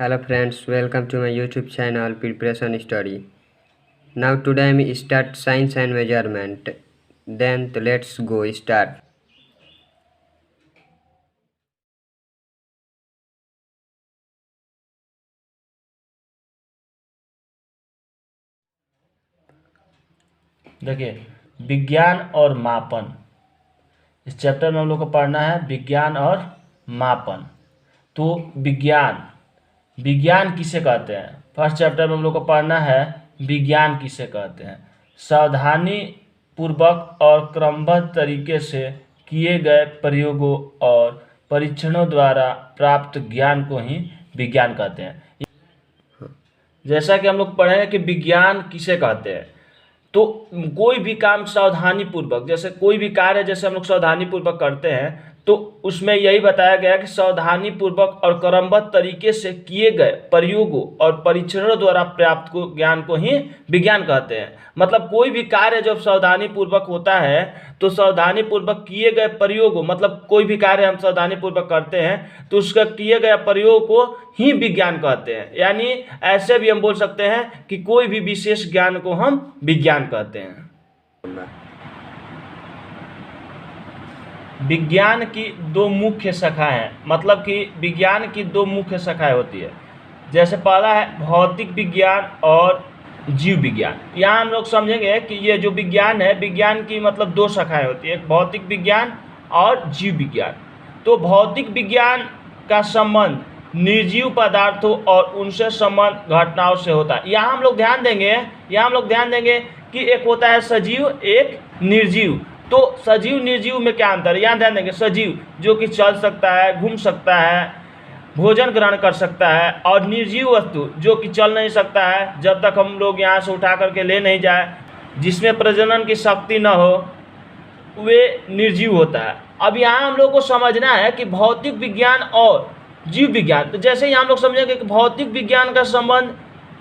Hello friends, welcome to my YouTube channel Preparation Study. Now today we start science and measurement. Then let's go start. देखिए, विज्ञान और मापन। इस chapter में हम लोग को पढ़ना है विज्ञान और मापन। तो विज्ञान किसे कहते हैं? फर्स्ट चैप्टर में हम लोग को पढ़ना है विज्ञान किसे कहते हैं। सावधानी पूर्वक और क्रमबद्ध तरीके से किए गए प्रयोगों और परीक्षणों द्वारा प्राप्त ज्ञान को ही विज्ञान कहते हैं। जैसा कि हम लोग पढ़े कि विज्ञान किसे कहते हैं, तो कोई भी काम सावधानी पूर्वक, जैसे कोई भी कार्य जैसे हम लोग सावधानी पूर्वक करते हैं, तो उसमें यही बताया गया कि सावधानी पूर्वक और क्रमबद्ध तरीके से किए गए प्रयोगों और परीक्षणों द्वारा प्राप्त ज्ञान को ही विज्ञान कहते हैं। मतलब कोई भी कार्य जब सावधानी पूर्वक होता है तो सावधानी पूर्वक किए गए प्रयोगों, मतलब कोई भी कार्य हम सावधानी पूर्वक करते हैं तो उसका किए गए प्रयोग को ही विज्ञान कहते हैं। यानी ऐसे भी हम बोल सकते हैं कि कोई भी विशेष ज्ञान को हम विज्ञान कहते हैं। विज्ञान की दो मुख्य शाखाएं हैं, मतलब कि विज्ञान की दो मुख्य शाखाएं होती है। जैसे पहला है भौतिक विज्ञान और जीव विज्ञान। यहाँ हम लोग समझेंगे कि ये जो विज्ञान है, विज्ञान की मतलब दो शाखाएं होती है, एक भौतिक विज्ञान और जीव विज्ञान। तो भौतिक विज्ञान का संबंध निर्जीव पदार्थों और उनसे संबंध घटनाओं से होता है। यहाँ हम लोग ध्यान देंगे कि एक होता है सजीव, एक निर्जीव। तो सजीव निर्जीव में क्या अंतर है, यहाँ ध्यान देंगे। सजीव जो कि चल सकता है, घूम सकता है, भोजन ग्रहण कर सकता है, और निर्जीव वस्तु जो कि चल नहीं सकता है जब तक हम लोग यहाँ से उठा करके ले नहीं जाए, जिसमें प्रजनन की शक्ति न हो, वे निर्जीव होता है। अब यहाँ हम लोग को समझना है कि भौतिक विज्ञान और जीव विज्ञान। तो जैसे ही हम लोग समझेंगे कि भौतिक विज्ञान का संबंध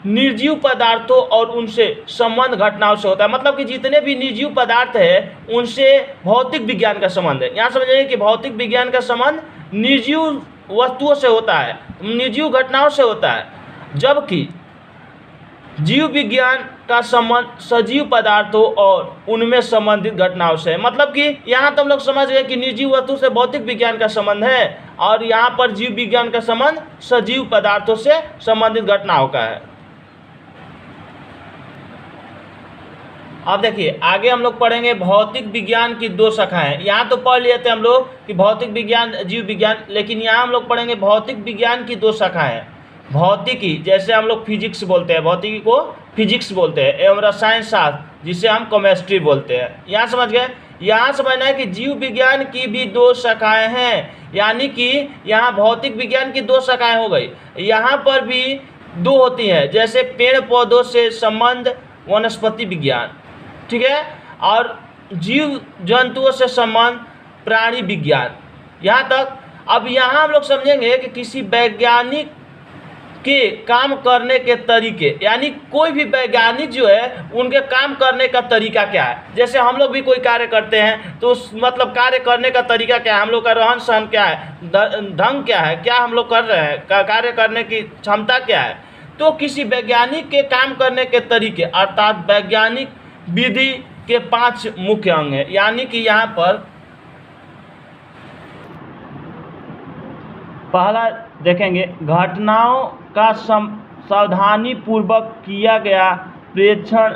निर्जीव पदार्थों और उनसे संबंध घटनाओं से होता है, मतलब कि जितने भी निर्जीव पदार्थ है उनसे भौतिक विज्ञान का संबंध है। यहाँ समझेंगे कि भौतिक विज्ञान का संबंध निर्जीव वस्तुओं से होता है, निर्जीव घटनाओं से होता है, जबकि जीव विज्ञान का संबंध सजीव पदार्थों और उनमें संबंधित घटनाओं से है। मतलब कि यहाँ तो हम लोग समझ गए कि निर्जीव वस्तु से भौतिक विज्ञान का संबंध है, और यहाँ पर जीव विज्ञान का संबंध सजीव पदार्थों से संबंधित घटनाओं का है। अब देखिए आगे हम लोग पढ़ेंगे भौतिक विज्ञान की दो शाखाएं। यहाँ तो पढ़ लिए थे हम लोग कि भौतिक विज्ञान, जीव विज्ञान, लेकिन यहाँ हम लोग पढ़ेंगे भौतिक विज्ञान की दो शाखाएं। भौतिकी, जैसे हम लोग फिजिक्स बोलते हैं, भौतिकी को फिजिक्स बोलते हैं, एवं रसायन शास्त्र जिसे हम केमिस्ट्री बोलते हैं। यहाँ समझ गए। यहाँ समझना है कि जीव विज्ञान की भी दो शाखाएं हैं, यानी कि यहाँ भौतिक विज्ञान की दो शाखाएं हो गई। यहाँ पर भी दो होती हैं, जैसे पेड़ पौधों से संबंध वनस्पति विज्ञान, ठीक है, और जीव जंतुओं से संबंध प्राणी विज्ञान, यहाँ तक। अब यहाँ हम लोग समझेंगे कि किसी वैज्ञानिक के काम करने के तरीके, यानी कोई भी वैज्ञानिक जो है उनके काम करने का तरीका क्या है। जैसे हम लोग भी कोई कार्य करते हैं तो उस मतलब कार्य करने का तरीका क्या है, हम लोग का रहन सहन क्या है, ढंग क्या है, क्या हम लोग कर रहे हैं, कार्य करने की क्षमता क्या है। तो किसी वैज्ञानिक के काम करने के तरीके, अर्थात वैज्ञानिक विधि के 5 मुख्य अंग हैं। यानी कि यहाँ पर पहला देखेंगे घटनाओं का सावधानी पूर्वक किया गया प्रेक्षण,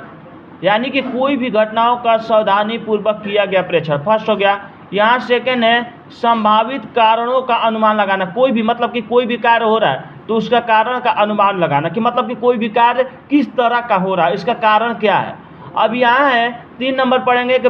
यानी कि कोई भी घटनाओं का सावधानी पूर्वक किया गया प्रेक्षण, फर्स्ट हो गया। यहाँ सेकंड है संभावित कारणों का अनुमान लगाना। कोई भी मतलब कि कोई भी कार्य हो रहा है तो उसका कारण का अनुमान लगाना, कि मतलब कि कोई भी कार्य किस तरह का हो रहा है, इसका कारण क्या है। अब यहाँ है 3 नंबर पढ़ेंगे कि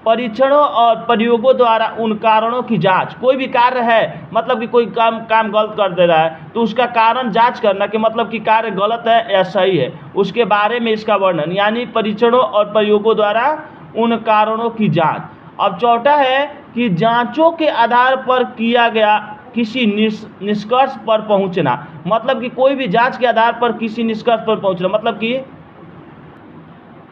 परीक्षणों और प्रयोगों द्वारा उन कारणों की जांच। कोई भी कार्य है, मतलब कि कोई काम गलत कर दे रहा है तो उसका कारण जांच करना, कि मतलब कि कार्य गलत है या सही है, उसके बारे में इसका वर्णन, यानी परीक्षणों और प्रयोगों द्वारा उन कारणों की जांच। अब चौथा है कि जांचों के आधार पर किया गया किसी निष्कर्ष पर पहुंचना, मतलब कि कोई भी जांच के आधार पर किसी निष्कर्ष पर पहुंचना, मतलब कि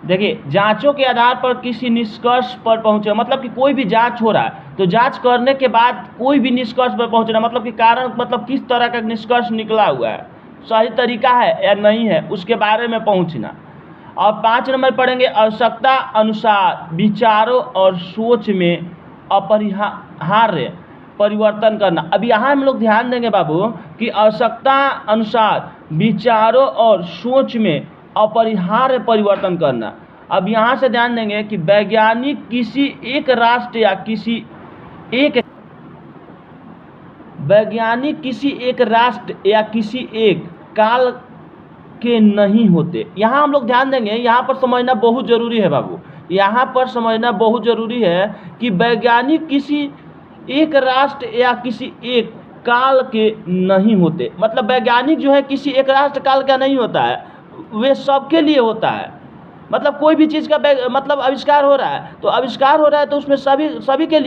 देखिए जांचों के आधार पर किसी निष्कर्ष पर पहुंचे, मतलब कि कोई भी जांच हो रहा है तो जांच करने के बाद कोई भी निष्कर्ष पर पहुंचना, मतलब कि कारण, मतलब किस तरह का निष्कर्ष निकला हुआ है, सही तरीका है या नहीं है उसके बारे में पहुंचना। और 5 नंबर पढ़ेंगे आवश्यकता अनुसार विचारों और सोच में अपरिहार्य परिवर्तन करना। अब यहाँ हम लोग ध्यान देंगे बाबू कि आवश्यकता अनुसार विचारों और सोच में अपरिहार्य परिवर्तन करना। अब यहाँ से ध्यान देंगे कि वैज्ञानिक किसी एक राष्ट्र या किसी एक काल के नहीं होते। यहाँ हम लोग ध्यान देंगे, यहाँ पर समझना बहुत ज़रूरी है बाबू, यहाँ पर समझना बहुत ज़रूरी है कि वैज्ञानिक किसी एक राष्ट्र या किसी एक काल के नहीं होते। मतलब वैज्ञानिक जो है किसी एक राष्ट्र काल का नहीं होता है, वे सबके लिए होता है। मतलब कोई भी चीज़ का मतलब आविष्कार हो रहा है तो आविष्कार हो रहा है तो उसमें सभी के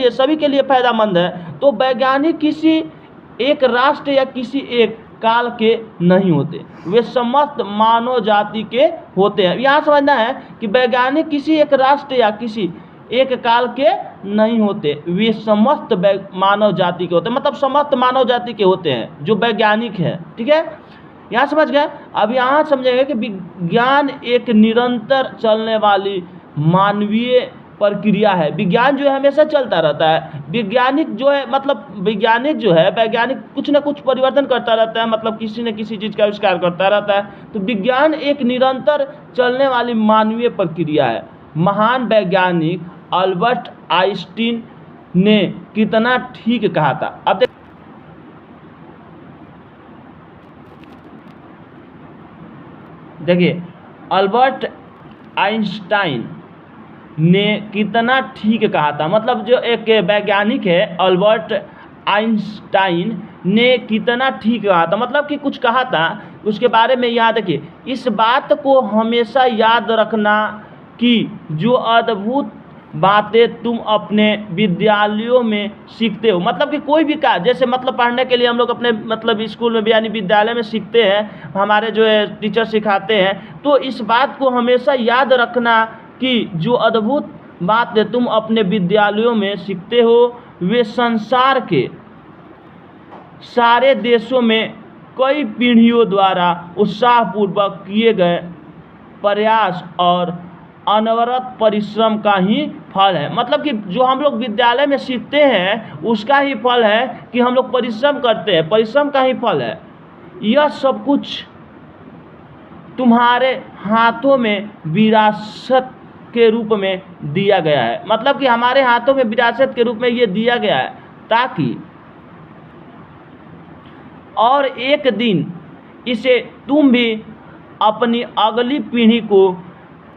लिए फ़ायदामंद है। तो वैज्ञानिक किसी एक राष्ट्र या किसी एक काल के नहीं होते, वे समस्त मानव जाति के होते हैं। यहाँ समझना है कि वैज्ञानिक किसी एक राष्ट्र या किसी एक काल के नहीं होते, वे समस्त मानव जाति के होते हैं। मतलब समस्त मानव जाति के होते हैं जो वैज्ञानिक है। ठीक है, यहाँ समझ गए। अब यहाँ समझेंगे कि विज्ञान एक निरंतर चलने वाली मानवीय प्रक्रिया है। विज्ञान जो है हमेशा चलता रहता है। वैज्ञानिक जो है वैज्ञानिक कुछ न कुछ परिवर्तन करता रहता है, मतलब किसी न किसी चीज़ का आविष्कार करता रहता है। तो विज्ञान एक निरंतर चलने वाली मानवीय प्रक्रिया है। महान वैज्ञानिक अल्बर्ट आइंस्टीन ने कितना ठीक कहा था। अब देखिए, अल्बर्ट आइंस्टाइन ने कितना ठीक कहा था। मतलब जो एक वैज्ञानिक है अल्बर्ट आइंस्टाइन ने कितना ठीक कहा था, मतलब कि कुछ कहा था उसके बारे में। यहाँ देखिए, इस बात को हमेशा याद रखना कि जो अद्भुत बातें तुम अपने विद्यालयों में सीखते हो। मतलब कि कोई भी का जैसे मतलब पढ़ने के लिए हम लोग अपने मतलब स्कूल में भी यानी विद्यालय में सीखते हैं, हमारे जो है टीचर सिखाते हैं। तो इस बात को हमेशा याद रखना कि जो अद्भुत बातें तुम अपने विद्यालयों में सीखते हो वे संसार के सारे देशों में कई पीढ़ियों द्वारा उत्साहपूर्वक किए गए प्रयास और अनवरत परिश्रम का ही फल है। मतलब कि जो हम लोग विद्यालय में सीखते हैं उसका ही फल है कि हम लोग परिश्रम करते हैं, परिश्रम का ही फल है। यह सब कुछ तुम्हारे हाथों में विरासत के रूप में दिया गया है। मतलब कि हमारे हाथों में विरासत के रूप में ये दिया गया है ताकि और एक दिन इसे तुम भी अपनी अगली पीढ़ी को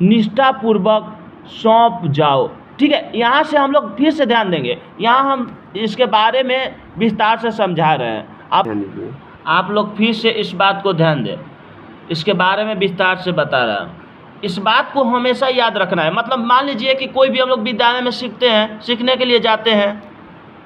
निष्ठापूर्वक सौंप जाओ। ठीक है, यहाँ से हम लोग फिर से ध्यान देंगे, यहाँ हम इसके बारे में विस्तार से समझा रहे हैं। आप लोग फिर से इस बात को ध्यान दें, इसके बारे में विस्तार से बता रहा हूँ। इस बात को हमेशा याद रखना है। मतलब मान लीजिए कि कोई भी हम लोग विद्यालय में सीखते हैं, सीखने के लिए जाते हैं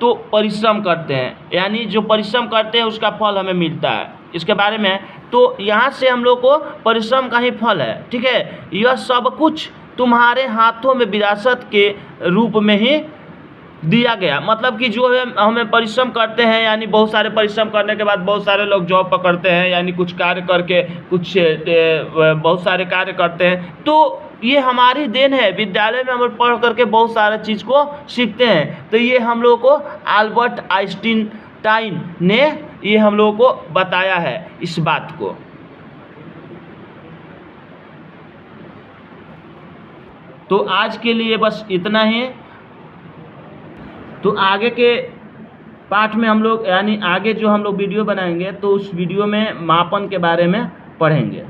तो परिश्रम करते हैं, यानी जो परिश्रम करते हैं उसका फल हमें मिलता है। इसके बारे में तो यहाँ से हम लोग को परिश्रम का ही फल है। ठीक है, यह सब कुछ तुम्हारे हाथों में विरासत के रूप में ही दिया गया। मतलब कि जो है हमें परिश्रम करते हैं, यानी बहुत सारे परिश्रम करने के बाद बहुत सारे लोग जॉब पकड़ते हैं, यानी कुछ कार्य करके कुछ बहुत सारे कार्य करते हैं। तो ये हमारी देन है, विद्यालय में हम पढ़ करके बहुत सारे चीज़ को सीखते हैं। तो ये हम लोगों को अल्बर्ट आइंस्टाइन ने ये हम लोगों को बताया है इस बात को। तो आज के लिए बस इतना ही। तो आगे के पाठ में हम लोग यानी आगे जो हम लोग वीडियो बनाएंगे तो उस वीडियो में मापन के बारे में पढ़ेंगे।